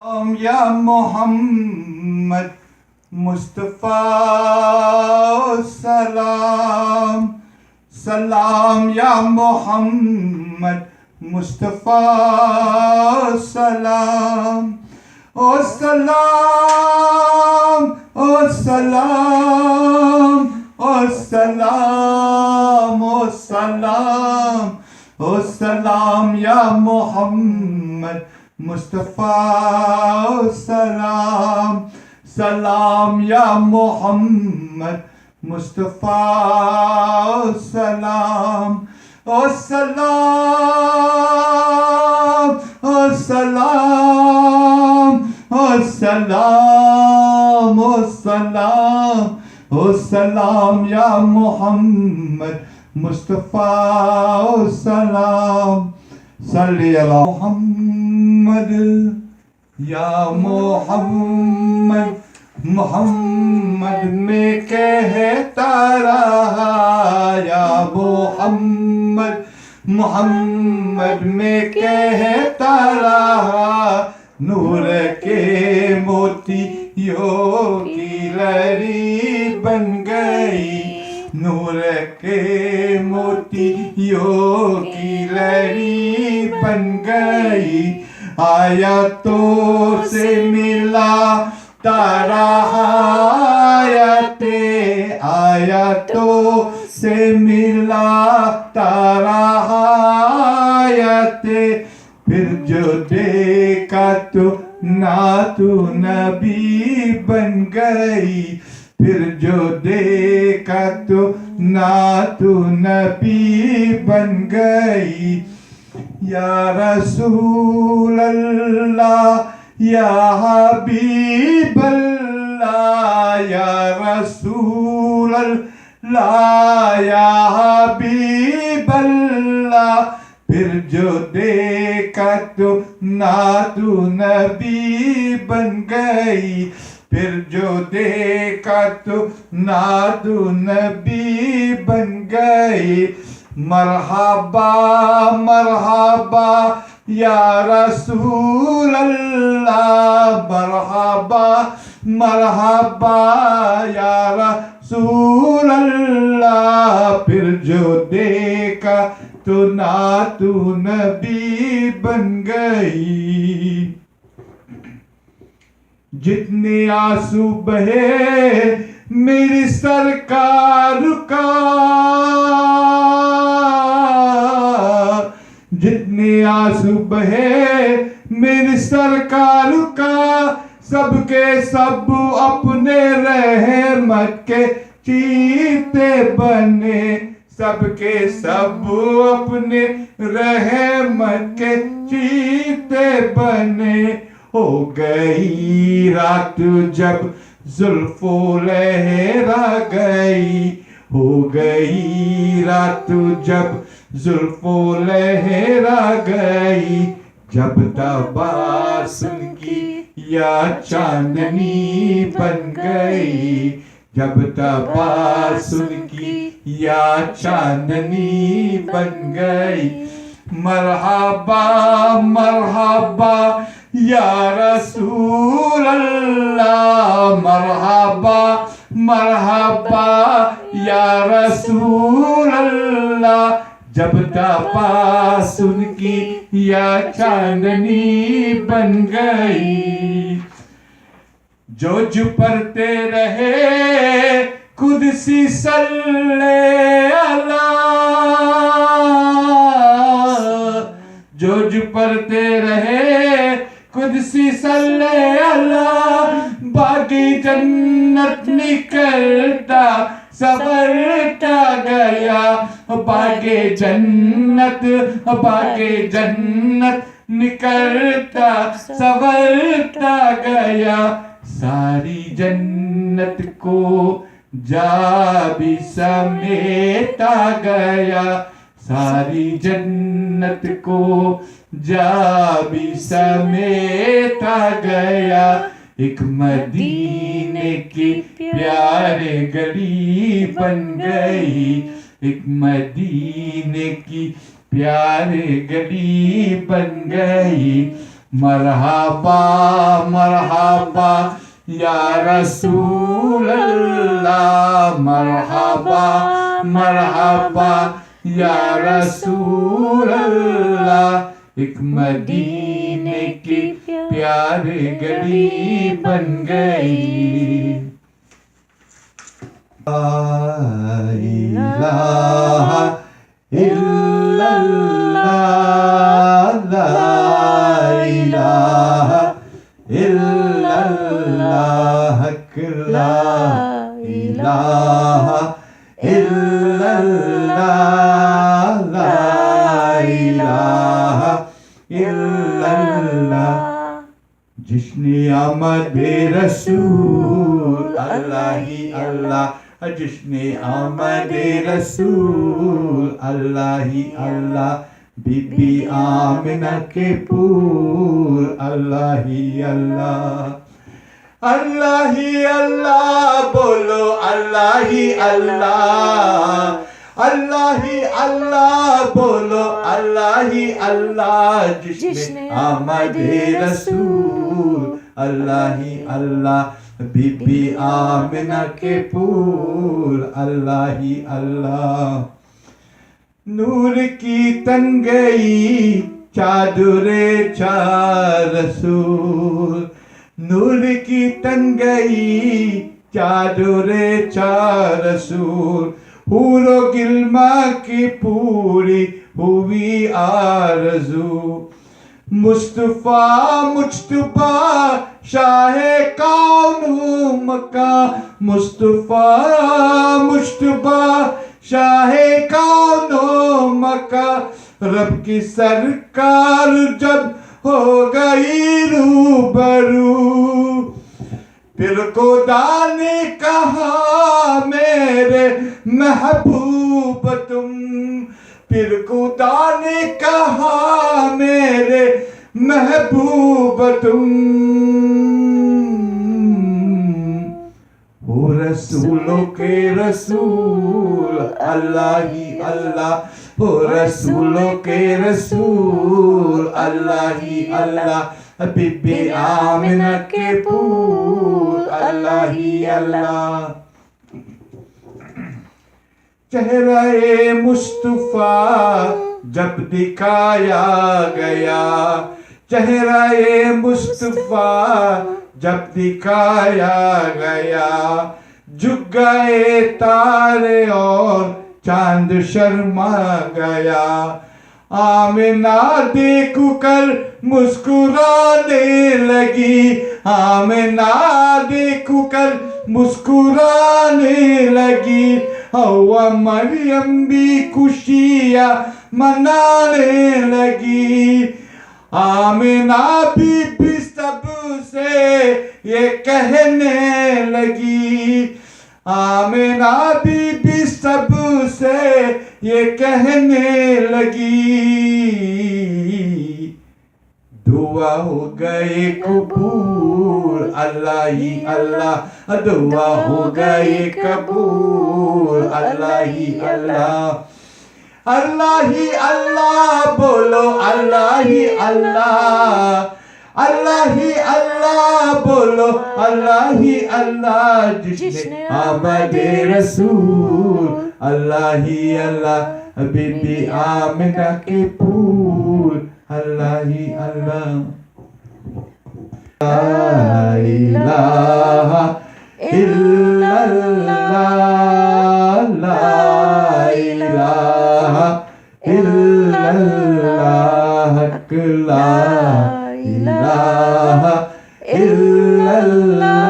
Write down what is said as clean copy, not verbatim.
या मोहम्मद मुस्तफ़ा सलाम सलाम या मोहम्मद मुस्तफ़ा सलाम ओ सलाम ओ सलाम ओ सलाम ओ सलाम ओ सलाम या मोहम्मद मुस्तफ़ा सलाम सलाम या मोहम्मद मुस्तफ़ा सलाम ओ सलाम ओ सलाम ओ सलाम ओ सलाम ओ सलाम या मोहम्मद मुस्तफ़ा सलाम सल्ली अला मोहम्मद या मोहम्मद मोहम्मद में कहता रहा या मोहम्मद मोहम्मद में कहता रहा नूर के मोतियों की लड़ी बन गई नूर के मोतियों की लड़ी बन गई आयतों से मिला आयतों से मिला तारायते फिर जो देखा तो नातू नबी बन गई फिर जो देखा तो नातू नबी बन गई या रसूल अल्लाह या हबीब अल्लाह या रसूल अल्लाह या हबीब अल्लाह फिर जो देखा तो नातू नबी बन गई फिर जो देखा तो नातू नबी बन गई मरहबा मरहबा या रसूल अल्लाह मरहबा मरहबा या रसूल अल्लाह फिर जो देखा तो नातू नबी बन गई जितने आंसू बहे मेरी सरकार का जितने आंसू बहे मेरी सरकार का सबके सब अपने रहमत के चीते बने सबके सब अपने रहमत के चीते बने हो गई रात जब जुल्फो लहरा गई हो गई रात जब जुल्फो लहरा गई जब तबासुम की या चांदनी बन गई जब तबासुम की या चांदनी बन गई मरहबा मरहबा या रसूल अल्लाह मरहबा मरहबा या रसूल अल्लाह जब तबासुम की या चांदनी बन गई जो पढ़ते रहे खुद सी सल्ले अला जो पढ़ते रहे कुदसी सल्ले अल्लाह बागी जन्नत निकलता सवरता गया बागे जन्नत निकलता सवरता गया सारी जन्नत को जा भी समेटा गया सारी जन्नत को जा भी समेटा गया एक मदीने की प्यारे गली बन गई एक मदीने की प्यारे गली बन गई मरहबा मरहबा या रसूल अल्लाह, मरहबा मरहबा या रसूल अल्लाह। एक मदीने की प्यारी गली बन गई। ला इलाहा इल्लल्लाह, ला इलाहा इल्लल्लाह, ला इलाहा इल्लल्लाह, ला इलाहा इल्लल्लाह। जिसने आमद रसूल अल्लाह ही अल्लाह, जिसने आमद रसूल अल्लाह ही अल्लाह, बीबी आमिना के फूल अल्लाह ही अल्लाह। अल्लाह ही अल्लाह बोलो, अल्लाह ही अल्लाह, अल्लाह ही अल्लाह बोलो, अल्लाह ही अल्लाह। जिसने आमद रसूल अल्लाह ही अल्लाह, बीबी आमिना के फूल अल्लाह ही अल्लाह। नूर की तंगई चादरे चार रसूल, नूर की तंगई चादरे चार रसूल। हूरो गिल्मा की पूरी हुई आरज़ू, मुस्तफा मुज्तबा शाहे कौनु मक्का, मुस्तफा मुज्तबा शाहे कौनो मक्का। रब की सरकार जब हो गई रूबरू, फिर खुदा ने कहा मेरे महबूब तुम, फिर खुदा ने कहा मेरे महबूब तुम। हो रसूलों के रसूल अल्लाह ही अल्लाह, हो रसूलों के रसूल अल्लाह ही अल्लाह, बीबी आमिना के फूल अल्लाह ही अल्लाह। चेहरा-ए मुस्तफा जब दिखाया गया, चेहरा-ए मुस्तफा जब दिखाया गया, झुक गए तारे और चांद शर्मा गया। आमिना देख कर मुस्कुराने लगी, आमिना देख कर मुस्कुराने लगी। हवा मरियम भी खुशियाँ मनाने लगी, आमिना भी सबसे ये कहने लगी, आमिना भी सबसे ये कहने लगी। दुआ हो गए कबूल अल्लाह ही अल्लाह, दुआ हो गए कबूल अल्लाह ही अल्लाह। अल्लाह ही अल्लाह बोलो, अल्लाह ही अल्लाह, अल्लाह ही अल्लाह बोलो, अल्लाह ही अल्लाह। जिसने आमद रसूल अल्लाह ही अल्लाह, बीबी आमिना के फूल अल्लाह ही अल्लाह। ला इलाहा इल्लल्लाह, ला इलाहा इल्लल्लाह, ला इलाहा इल्लल्लाह।